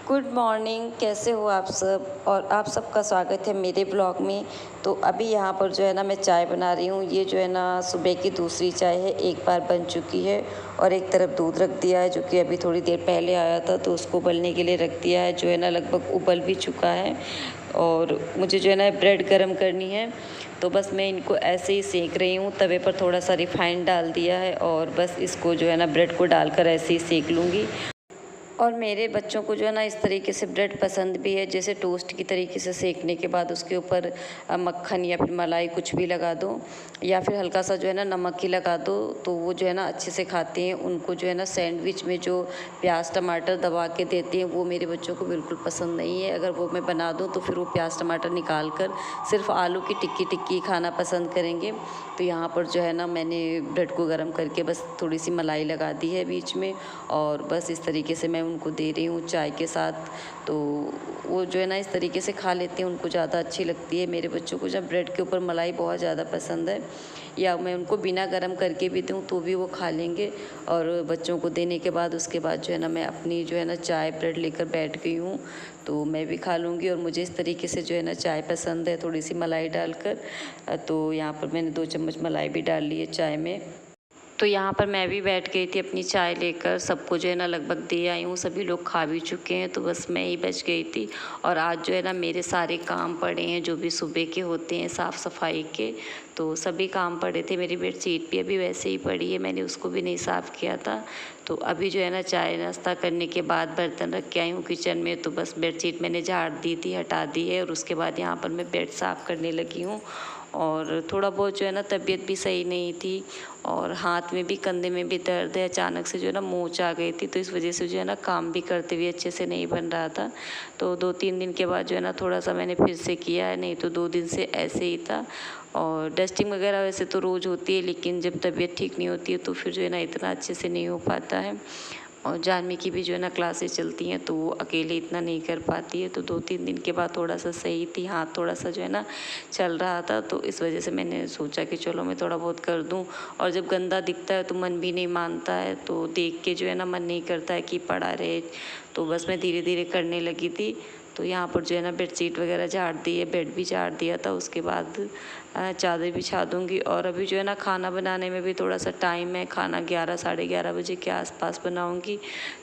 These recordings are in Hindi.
गुड मॉर्निंग, कैसे हो आप सब। और आप सबका स्वागत है मेरे ब्लॉग में। तो अभी यहाँ पर जो है ना मैं चाय बना रही हूँ। ये जो है ना सुबह की दूसरी चाय है, एक बार बन चुकी है और एक तरफ दूध रख दिया है जो कि अभी थोड़ी देर पहले आया था, तो उसको उबलने के लिए रख दिया है। जो है ना लगभग उबल भी चुका है और मुझे जो है ना ब्रेड गर्म करनी है, तो बस मैं इनको ऐसे ही सेक रही हूँ। तवे पर थोड़ा सा रिफाइंड डाल दिया है और बस इसको जो है ना ब्रेड को डालकर ऐसे ही सेक लूँगी। और मेरे बच्चों को जो है ना इस तरीके से ब्रेड पसंद भी है, जैसे टोस्ट की तरीके से सेकने के बाद उसके ऊपर मक्खन या फिर मलाई कुछ भी लगा दो या फिर हल्का सा जो है ना नमक ही लगा दो, तो वो जो है ना अच्छे से खाते हैं। उनको जो है ना सैंडविच में जो प्याज टमाटर दबा के देते हैं वो मेरे बच्चों को बिल्कुल पसंद नहीं है। अगर वो मैं बना दूँ तो फिर वो प्याज टमाटर निकाल कर सिर्फ आलू की टिक्की टिक्की खाना पसंद करेंगे। तो यहाँ पर जो है ना मैंने ब्रेड को गर्म करके बस थोड़ी सी मलाई लगा दी है बीच में और बस इस तरीके से मैं उनको दे रही हूँ चाय के साथ। तो वो जो है ना इस तरीके से खा लेते हैं, उनको ज़्यादा अच्छी लगती है। मेरे बच्चों को जब ब्रेड के ऊपर मलाई बहुत ज़्यादा पसंद है, या मैं उनको बिना गर्म करके भी दूँ तो भी वो खा लेंगे। और बच्चों को देने के बाद उसके बाद जो है ना मैं अपनी जो है ना चाय ब्रेड लेकर बैठ गई हूँ, तो मैं भी खा लूँगी। और मुझे इस तरीके से जो है ना चाय पसंद है, थोड़ी सी मलाई डालकर। तो यहाँ पर मैंने 2 चम्मच मलाई भी डाल ली है चाय में। तो यहाँ पर मैं भी बैठ गई थी अपनी चाय लेकर, सबको जो है ना लगभग दे आई हूँ। सभी लोग खा भी चुके हैं, तो बस मैं ही बच गई थी। और आज जो है ना मेरे सारे काम पड़े हैं जो भी सुबह के होते हैं साफ़ सफाई के, तो सभी काम पड़े थे। मेरी बेडशीट भी अभी वैसे ही पड़ी है, मैंने उसको भी नहीं साफ़ किया था। तो अभी जो है ना चाय नाश्ता करने के बाद बर्तन रख के आई हूँ किचन में, तो बस बेडशीट मैंने झाड़ दी थी, हटा दी है। और उसके बाद यहाँ पर मैं बेड साफ़ करने लगी हूँ। और थोड़ा बहुत जो है ना तबीयत भी सही नहीं थी और हाथ में भी कंधे में भी दर्द है। अचानक से जो है ना मोच आ गई थी, तो इस वजह से जो है ना काम भी करते हुए अच्छे से नहीं बन रहा था। तो 2-3 दिन के बाद जो है ना थोड़ा सा मैंने फिर से किया है, नहीं तो 2 दिन से ऐसे ही था। और डस्टिंग वगैरह वैसे तो रोज़ होती है, लेकिन जब तबीयत ठीक नहीं होती है तो फिर जो है ना इतना अच्छे से नहीं हो पाता है। और जानवी की भी जो है ना क्लासेस चलती हैं, तो वो अकेले इतना नहीं कर पाती है। तो 2-3 दिन के बाद थोड़ा सा सही थी, हाथ थोड़ा सा जो है ना चल रहा था, तो इस वजह से मैंने सोचा कि चलो मैं थोड़ा बहुत कर दूं। और जब गंदा दिखता है तो मन भी नहीं मानता है, तो देख के जो है ना मन नहीं करता है कि पड़ा रहे। तो बस मैं धीरे धीरे करने लगी थी। तो यहाँ पर जो है ना बेडशीट वगैरह झाड़ दी है, बेड भी झाड़ दिया था, उसके बाद चादर बिछा दूँगी। और अभी जो है ना खाना बनाने में भी थोड़ा सा टाइम है, खाना 11 साढ़े 11 बजे के आसपास बनाऊँगी।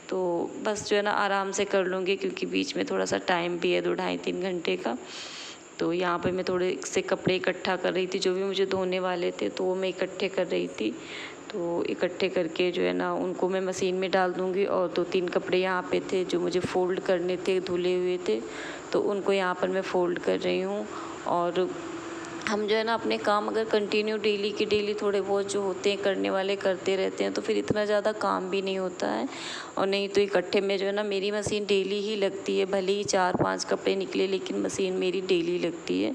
तो बस जो है ना आराम से कर लूँगी, क्योंकि बीच में थोड़ा सा टाइम भी है, 2 ढाई 3 घंटे का। तो यहाँ पे मैं थोड़े से कपड़े इकट्ठा कर रही थी, जो भी मुझे धोने वाले थे तो वो मैं इकट्ठे कर रही थी। तो इकट्ठे करके जो है ना उनको मैं मशीन में डाल दूँगी। और 2-3 कपड़े यहाँ पे थे जो मुझे फ़ोल्ड करने थे, धुले हुए थे, तो उनको यहाँ पर मैं फ़ोल्ड कर रही हूँ। और हम जो है ना अपने काम अगर कंटिन्यू डेली के डेली थोड़े बहुत जो होते हैं करने वाले करते रहते हैं, तो फिर इतना ज़्यादा काम भी नहीं होता है। और नहीं तो इकट्ठे में जो है ना मेरी मशीन डेली ही लगती है, भले ही 4-5 कपड़े निकले, लेकिन मशीन मेरी डेली लगती है।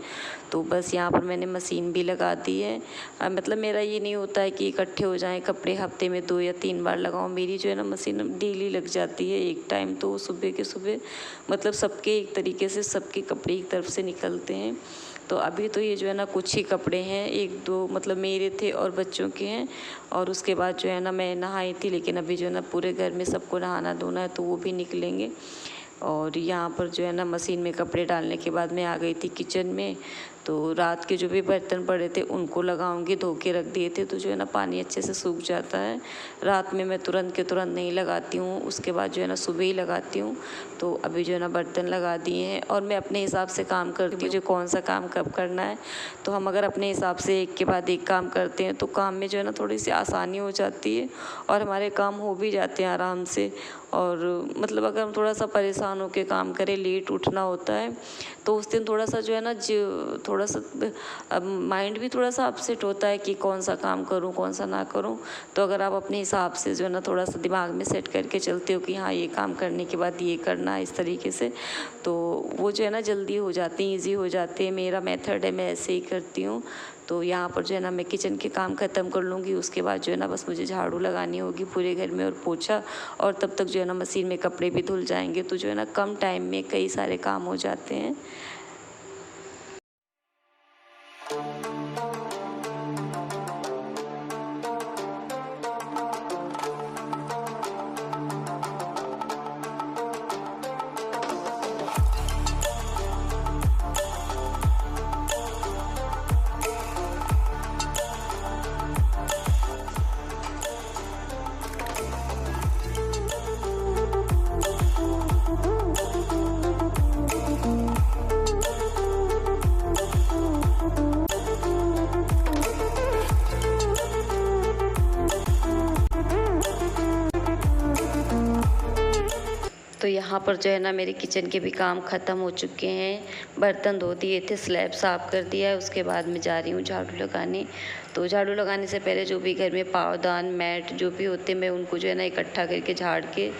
तो बस यहाँ पर मैंने मशीन भी लगा दी है। मतलब मेरा ये नहीं होता है कि इकट्ठे हो जाएं कपड़े, हफ्ते में 2 या 3 बार लगाऊं। मेरी जो है ना मशीन डेली लग जाती है एक टाइम, तो सुबह के सुबह मतलब सबके एक तरीके से सबके कपड़े एक तरफ से निकलते हैं। तो अभी तो ये जो है ना कुछ ही कपड़े हैं, 1-2 मतलब मेरे थे और बच्चों के हैं। और उसके बाद जो है ना मैं नहाई थी, लेकिन अभी जो है ना पूरे घर में सबको नहाना धोना है, तो वो भी निकलेंगे। और यहाँ पर जो है ना मशीन में कपड़े डालने के बाद मैं आ गई थी किचन में। तो रात के जो भी बर्तन पड़े थे उनको लगाऊंगी, धो के रख दिए थे, तो जो है ना पानी अच्छे से सूख जाता है। रात में मैं तुरंत के तुरंत नहीं लगाती हूँ, उसके बाद जो है ना सुबह ही लगाती हूँ। तो अभी जो है ना बर्तन लगा दिए हैं और मैं अपने हिसाब से काम करती हूँ, मुझे कौन सा काम कब करना है। तो हम अगर अपने हिसाब से एक के बाद एक काम करते हैं तो काम में जो है ना थोड़ी सी आसानी हो जाती है और हमारे काम हो भी जाते हैं आराम से। और मतलब अगर हम थोड़ा सा परेशान होकर काम करें, लेट उठना होता है, तो उस दिन थोड़ा सा जो है ना थोड़ा सा माइंड भी थोड़ा सा अपसेट होता है कि कौन सा काम करूं कौन सा ना करूं। तो अगर आप अपने हिसाब से जो है ना थोड़ा सा दिमाग में सेट करके चलते हो कि हाँ ये काम करने के बाद ये करना है इस तरीके से, तो वो जो है ना जल्दी हो जाती हैं, ईजी हो जाते हैं। मेरा मेथड है, मैं ऐसे ही करती हूँ। तो यहाँ पर जो है ना मैं किचन के काम ख़त्म कर लूँगी, उसके बाद जो है ना बस मुझे झाड़ू लगानी होगी पूरे घर में और पोछा, और तब तक जो है ना मशीन में कपड़े भी धुल जाएंगे। तो जो है ना कम टाइम में कई सारे काम हो जाते हैं। यहाँ पर जो है ना मेरे किचन के भी काम ख़त्म हो चुके हैं। बर्तन धो दिए थे, स्लैब साफ़ कर दिया है, उसके बाद मैं जा रही हूँ झाड़ू लगाने। तो झाड़ू लगाने से पहले जो भी घर में पावदान, मैट जो भी होते हैं, मैं उनको जो है ना इकट्ठा करके झाड़ के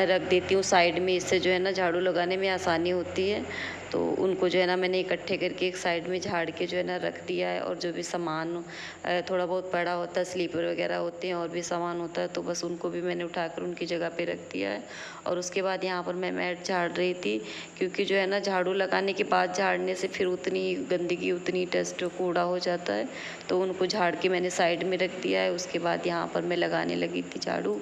रख देती हूँ साइड में। इससे जो है ना झाड़ू लगाने में आसानी होती है। तो उनको जो है ना मैंने इकट्ठे करके एक साइड में झाड़ के जो है ना रख दिया है। और जो भी सामान थोड़ा बहुत पड़ा होता है, स्लीपर वगैरह होते हैं और भी सामान होता है, तो बस उनको भी मैंने उठाकर उनकी जगह पे रख दिया है। और उसके बाद यहाँ पर मैं मैट झाड़ रही थी, क्योंकि जो है ना झाड़ू लगाने के बाद झाड़ने से फिर उतनी गंदगी, उतनी डस्ट, कूड़ा हो जाता है। तो उनको झाड़ के मैंने साइड में रख दिया है। उसके बाद यहाँ पर मैं लगाने लगी थी झाड़ू,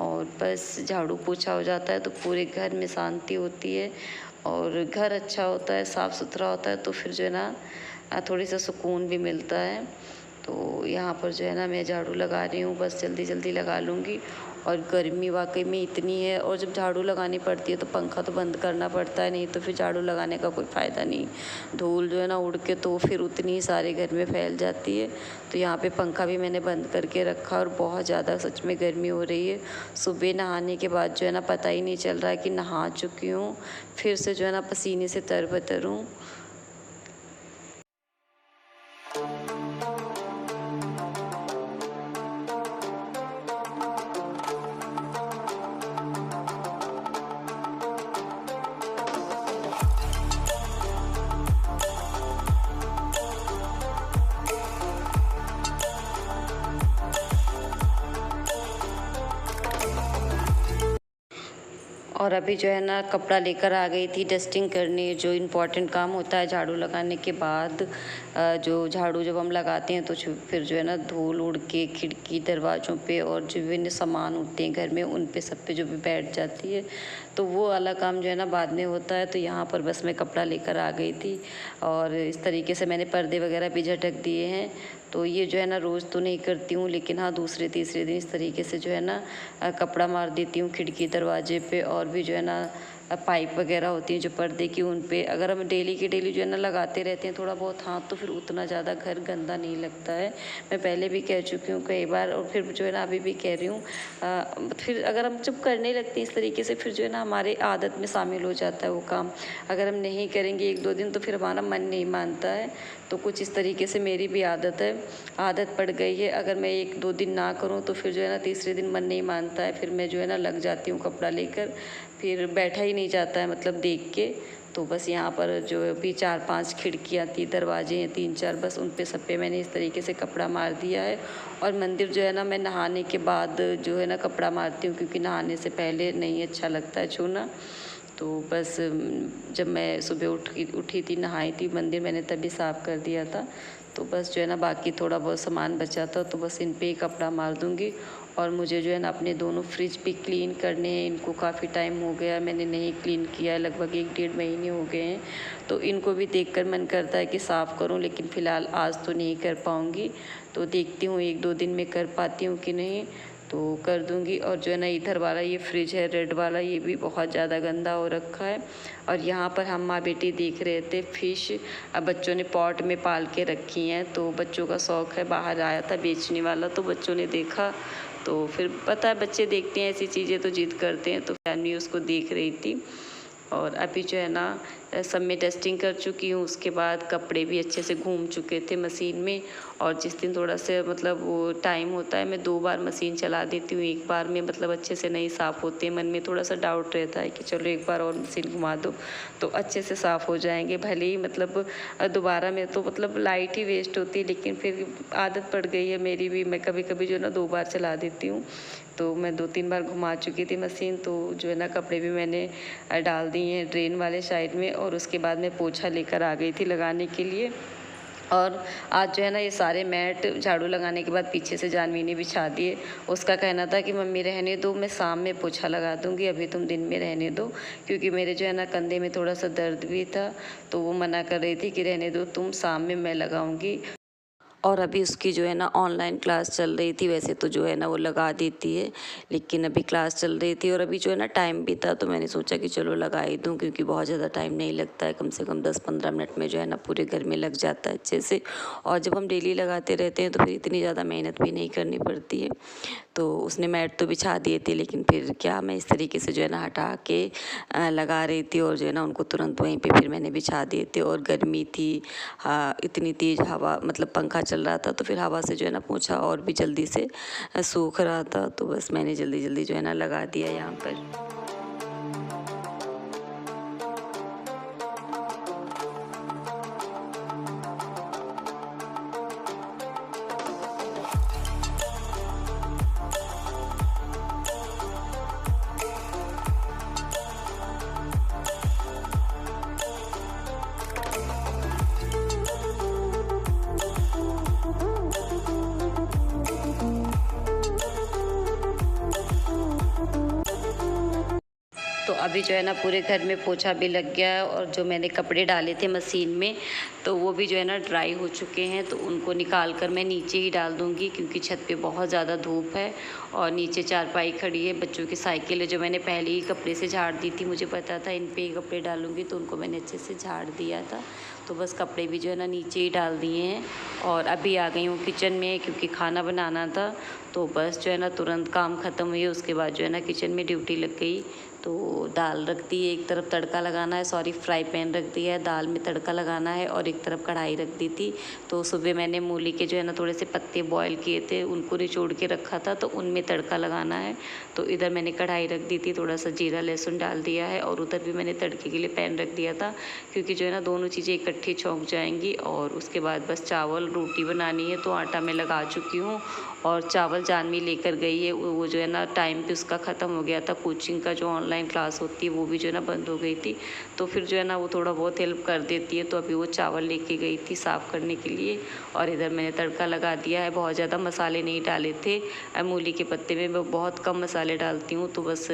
और बस झाड़ू पोछा हो जाता है तो पूरे घर में शांति होती है और घर अच्छा होता है, साफ़ सुथरा होता है, तो फिर जो है ना थोड़ी सा सुकून भी मिलता है। तो यहाँ पर जो है ना मैं झाड़ू लगा रही हूँ, बस जल्दी जल्दी लगा लूँगी। और गर्मी वाकई में इतनी है, और जब झाड़ू लगानी पड़ती है तो पंखा तो बंद करना पड़ता है, नहीं तो फिर झाड़ू लगाने का कोई फ़ायदा नहीं। धूल जो है ना उड़ के तो फिर उतनी ही सारे घर में फैल जाती है। तो यहाँ पे पंखा भी मैंने बंद करके रखा, और बहुत ज़्यादा सच में गर्मी हो रही है। सुबह नहाने के बाद जो है ना पता ही नहीं चल रहा है कि नहा चुकी हूँ, फिर से जो है ना पसीने से तरबतर हूँ। और अभी जो है ना कपड़ा लेकर आ गई थी डस्टिंग करने, जो इम्पोर्टेंट काम होता है झाड़ू लगाने के बाद। जो झाड़ू जब हम लगाते हैं तो फिर जो है ना धूल उड़ के खिड़की, दरवाज़ों पे और जो विभिन्न सामान होते हैं घर में, उन पे सब पे जो भी बैठ जाती है, तो वो वाला काम जो है ना बाद में होता है। तो यहाँ पर बस मैं कपड़ा लेकर आ गई थी, और इस तरीके से मैंने पर्दे वगैरह भी झटक दिए हैं। तो ये जो है ना रोज़ तो नहीं करती हूँ, लेकिन हाँ दूसरे तीसरे दिन इस तरीके से जो है ना कपड़ा मार देती हूँ खिड़की, दरवाजे पे। और भी जो है ना पाइप वगैरह होती हैं जो पर्दे की, उन पे अगर हम डेली के डेली जो है ना लगाते रहते हैं थोड़ा बहुत हाथ, तो फिर उतना ज़्यादा घर गंदा नहीं लगता है। मैं पहले भी कह चुकी हूँ कई बार, और फिर जो है ना अभी भी कह रही हूँ। फिर अगर हम जब करने लगते हैं इस तरीके से, फिर जो है ना हमारे आदत में शामिल हो जाता है वो काम। अगर हम नहीं करेंगे 1-2 दिन तो फिर हमारा मन नहीं मानता है। तो कुछ इस तरीके से मेरी भी आदत है, आदत पड़ गई है। अगर मैं 1-2 दिन ना करूँ तो फिर जो है ना तीसरे दिन मन नहीं मानता है, फिर मैं जो है ना लग जाती हूँ कपड़ा लेकर, फिर बैठा ही नहीं जाता है मतलब देख के। तो बस यहाँ पर जो भी 4-5 खिड़कियाँ थी, दरवाजे हैं 3-4, बस उन पे सब पे मैंने इस तरीके से कपड़ा मार दिया है। और मंदिर जो है ना मैं नहाने के बाद जो है ना कपड़ा मारती हूँ, क्योंकि नहाने से पहले नहीं अच्छा लगता है छूना। तो बस जब मैं सुबह उठी थी, नहाई थी, मंदिर मैंने तभी साफ़ कर दिया था। तो बस जो है ना बाकी थोड़ा बहुत सामान बचा था, तो बस इन पे ही कपड़ा मार दूँगी। और मुझे जो है ना अपने दोनों फ्रिज भी क्लीन करने हैं, इनको काफ़ी टाइम हो गया मैंने नहीं क्लीन किया है, लगभग 1-1.5 महीने हो गए हैं। तो इनको भी देखकर मन करता है कि साफ़ करूं, लेकिन फ़िलहाल आज तो नहीं कर पाऊंगी। तो देखती हूँ 1-2 दिन में कर पाती हूँ कि नहीं, तो कर दूंगी। और जो है ना इधर वाला ये फ्रिज है रेड वाला, ये भी बहुत ज़्यादा गंदा हो रखा है। और यहाँ पर हम माँ बेटी देख रहे थे फिश, अब बच्चों ने पॉट में पाल के रखी हैं। तो बच्चों का शौक़ है, बाहर आया था बेचने वाला, तो बच्चों ने देखा, तो फिर पता है बच्चे देखते हैं ऐसी चीज़ें तो जिद करते हैं, तो फैमिली उसको देख रही थी। और अभी जो है ना सब में टेस्टिंग कर चुकी हूँ। उसके बाद कपड़े भी अच्छे से घूम चुके थे मशीन में। और जिस दिन थोड़ा सा मतलब वो टाइम होता है, मैं 2 बार मशीन चला देती हूँ, एक बार में मतलब अच्छे से नहीं साफ़ होते। मन में थोड़ा सा डाउट रहता है कि चलो एक बार और मशीन घुमा दो तो अच्छे से साफ़ हो जाएंगे। भले ही मतलब दोबारा में तो मतलब लाइट ही वेस्ट होती है, लेकिन फिर आदत पड़ गई है मेरी भी, मैं कभी कभी जो है ना 2 बार चला देती हूँ। तो मैं 2-3 बार घुमा चुकी थी मशीन। तो जो है ना कपड़े भी मैंने डाल दिए हैं ड्रेन वाले साइड में। और उसके बाद मैं पोछा लेकर आ गई थी लगाने के लिए। और आज जो है ना ये सारे मैट झाड़ू लगाने के बाद पीछे से जानवी ने बिछा दिए। उसका कहना था कि मम्मी रहने दो, मैं शाम में पोछा लगा दूंगी, अभी तुम दिन में रहने दो, क्योंकि मेरे जो है ना कंधे में थोड़ा सा दर्द भी था। तो वो मना कर रही थी कि रहने दो तुम, शाम में मैं लगाऊंगी। और अभी उसकी जो है ना ऑनलाइन क्लास चल रही थी। वैसे तो जो है ना वो लगा देती है, लेकिन अभी क्लास चल रही थी और अभी जो है ना टाइम भी था, तो मैंने सोचा कि चलो लगा ही दूँ, क्योंकि बहुत ज़्यादा टाइम नहीं लगता है, कम से कम 10-15 मिनट में जो है ना पूरे घर में लग जाता है अच्छे से। और जब हम डेली लगाते रहते हैं तो फिर इतनी ज़्यादा मेहनत भी नहीं करनी पड़ती है। तो उसने मैट तो बिछा दिए थे, लेकिन फिर क्या मैं इस तरीके से जो है ना हटा के लगा रही थी, और जो है ना उनको तुरंत वहीं पे फिर मैंने बिछा दिए थे। और गर्मी थी, हाँ, इतनी तेज़ हवा, मतलब पंखा चल रहा था, तो फिर हवा से जो है ना पोंछा और भी जल्दी से सूख रहा था। तो बस मैंने जल्दी जल्दी जो है ना लगा दिया यहाँ पर। तो अभी जो है ना पूरे घर में पोछा भी लग गया है, और जो मैंने कपड़े डाले थे मशीन में तो वो भी जो है ना ड्राई हो चुके हैं। तो उनको निकाल कर मैं नीचे ही डाल दूँगी, क्योंकि छत पे बहुत ज़्यादा धूप है और नीचे चारपाई खड़ी है, बच्चों की साइकिल है जो मैंने पहले ही कपड़े से झाड़ दी थी। मुझे पता था इन पे ही कपड़े डालूँगी, तो उनको मैंने अच्छे से झाड़ दिया था। तो बस कपड़े भी जो है ना नीचे ही डाल दिए हैं, और अभी आ गई हूँ किचन में, क्योंकि खाना बनाना था। तो बस जो है ना तुरंत काम ख़त्म हुई, उसके बाद जो है ना किचन में ड्यूटी लग गई। तो दाल रख दी है, एक तरफ तड़का लगाना है, सॉरी फ्राई पैन रख दिया है, दाल में तड़का लगाना है, और एक तरफ कढ़ाई रख दी थी। तो सुबह मैंने मूली के जो है ना थोड़े से पत्ते बॉयल किए थे, उनको निचोड़ के रखा था, तो उनमें तड़का लगाना है। तो इधर मैंने कढ़ाई रख दी थी, थोड़ा सा जीरा लहसुन डाल दिया है, और उधर भी मैंने तड़के के लिए पैन रख दिया था, क्योंकि जो है ना दोनों चीज़ें इकट्ठी छौंक जाएंगी। और उसके बाद बस चावल रोटी बनानी है, तो आटा मैं लगा चुकी हूँ। और चावल जानवी लेकर गई है, वो जो है ना टाइम पे उसका ख़त्म हो गया था, कोचिंग का जो ऑनलाइन क्लास होती है वो भी जो है ना बंद हो गई थी। तो फिर जो है ना वो थोड़ा बहुत हेल्प कर देती है, तो अभी वो चावल लेके गई थी साफ़ करने के लिए। और इधर मैंने तड़का लगा दिया है, बहुत ज़्यादा मसाले नहीं डाले थे। मूली के पत्ते में मैं बहुत कम मसाले डालती हूँ, तो बस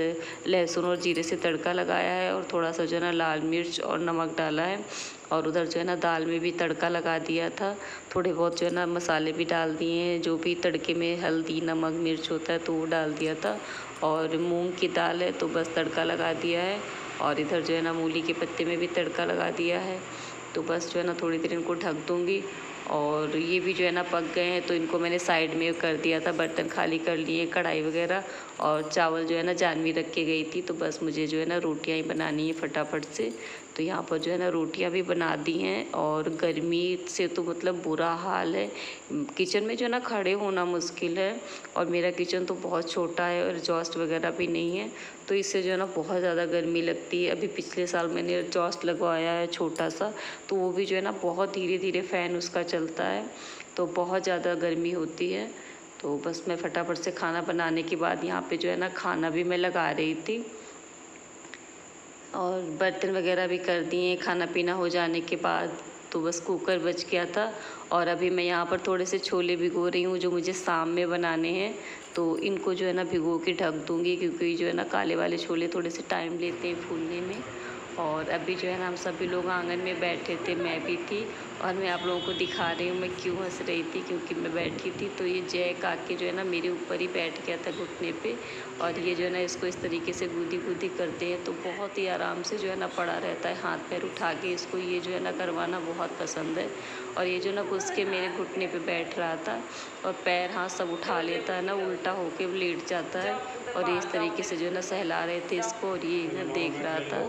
लहसुन और जीरे से तड़का लगाया है, और थोड़ा सा जो है ना लाल मिर्च और नमक डाला है। और उधर जो है ना दाल में भी तड़का लगा दिया था, थोड़े बहुत जो है ना मसाले भी डाल दिए हैं, जो भी तड़के में हल्दी नमक मिर्च होता है तो वो डाल दिया था। और मूंग की दाल है, तो बस तड़का लगा दिया है। और इधर जो है ना मूली के पत्ते में भी तड़का लगा दिया है। तो बस जो है ना थोड़ी देर इनको ढक दूँगी। और ये भी जो है ना पक गए हैं, तो इनको मैंने साइड में कर दिया था, बर्तन खाली कर लिए, कढ़ाई वगैरह। और चावल जो है ना जानवी रख के गई थी, तो बस मुझे जो है ना रोटियां ही बनानी है फटाफट से। तो यहाँ पर जो है ना रोटियां भी बना दी हैं, और गर्मी से तो मतलब बुरा हाल है। किचन में जो है ना खड़े होना मुश्किल है, और मेरा किचन तो बहुत छोटा है और एग्जॉस्ट वगैरह भी नहीं है, तो इससे जो है ना बहुत ज़्यादा गर्मी लगती है। अभी पिछले साल मैंने एग्जॉस्ट लगवाया है छोटा सा, तो वो भी जो है ना बहुत धीरे धीरे फ़ैन उसका चलता है, तो बहुत ज़्यादा गर्मी होती है। तो बस मैं फटाफट से खाना बनाने के बाद यहाँ पे जो है ना खाना भी मैं लगा रही थी, और बर्तन वगैरह भी कर दिए खाना पीना हो जाने के बाद। तो बस कुकर बच गया था, और अभी मैं यहाँ पर थोड़े से छोले भिगो रही हूँ, जो मुझे शाम में बनाने हैं। तो इनको जो है ना भिगो के ढक दूँगी, क्योंकि जो है ना काले वाले छोले थोड़े से टाइम लेते हैं फूलने में। और अभी जो है ना हम सभी लोग आंगन में बैठे थे, मैं भी थी। और मैं आप लोगों को दिखा रही हूँ मैं क्यों हंस रही थी, क्योंकि मैं बैठी थी तो ये जय काके जो है ना मेरे ऊपर ही बैठ गया था घुटने पे। और ये जो है ना इसको इस तरीके से गुदी गुदी करते हैं, तो बहुत ही आराम से जो है ना पड़ा रहता है, हाथ पैर उठा के इसको ये जो है ना करवाना बहुत पसंद है। और ये जो ना घुस के मेरे घुटने पे बैठ रहा था, और पैर हाथ सब उठा लेता है ना, उल्टा होके लेट जाता है। और ये इस तरीके से जो है ना सहला रहे थे इसको, और ये इधर देख रहा था,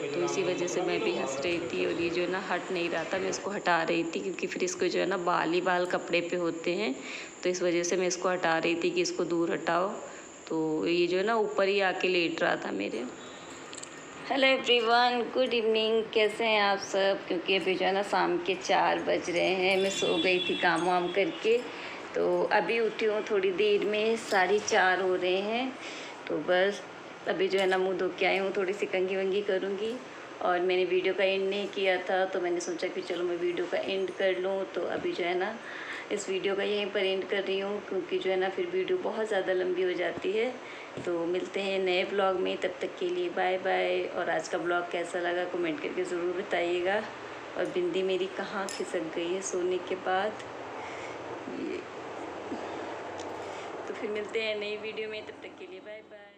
तो इसी वजह से मैं भी हंस रही थी। और ये जो है ना हट नहीं रहा था, मैं इसको हटा रही थी, क्योंकि फिर इसको जो है ना बाल ही बाल कपड़े पे होते हैं, तो इस वजह से मैं इसको हटा रही थी कि इसको दूर हटाओ। तो ये जो है ना ऊपर ही आके लेट रहा था मेरे। हेलो एवरीवन, गुड इवनिंग, कैसे हैं आप सब? क्योंकि अभी जो है ना शाम के 4 बज रहे हैं, मैं सो गई थी काम वाम करके, तो अभी उठी हूँ थोड़ी देर में, 4:30 हो रहे हैं। तो बस अभी जो है ना मुँह धो के आई हूँ, थोड़ी सी कंघी वंगी करूँगी। और मैंने वीडियो का एंड नहीं किया था, तो मैंने सोचा कि चलो मैं वीडियो का एंड कर लूँ। तो अभी जो है ना इस वीडियो का यहीं पर एंड कर रही हूँ, क्योंकि जो है ना फिर वीडियो बहुत ज़्यादा लंबी हो जाती है। तो मिलते हैं नए ब्लॉग में, तब तक के लिए बाय बाय। और आज का ब्लॉग कैसा लगा कमेंट करके ज़रूर बताइएगा। और बिंदी मेरी कहाँ खिसक गई है सोने के बाद। ये तो फिर मिलते हैं नई वीडियो में, तब तक के लिए बाय बाय।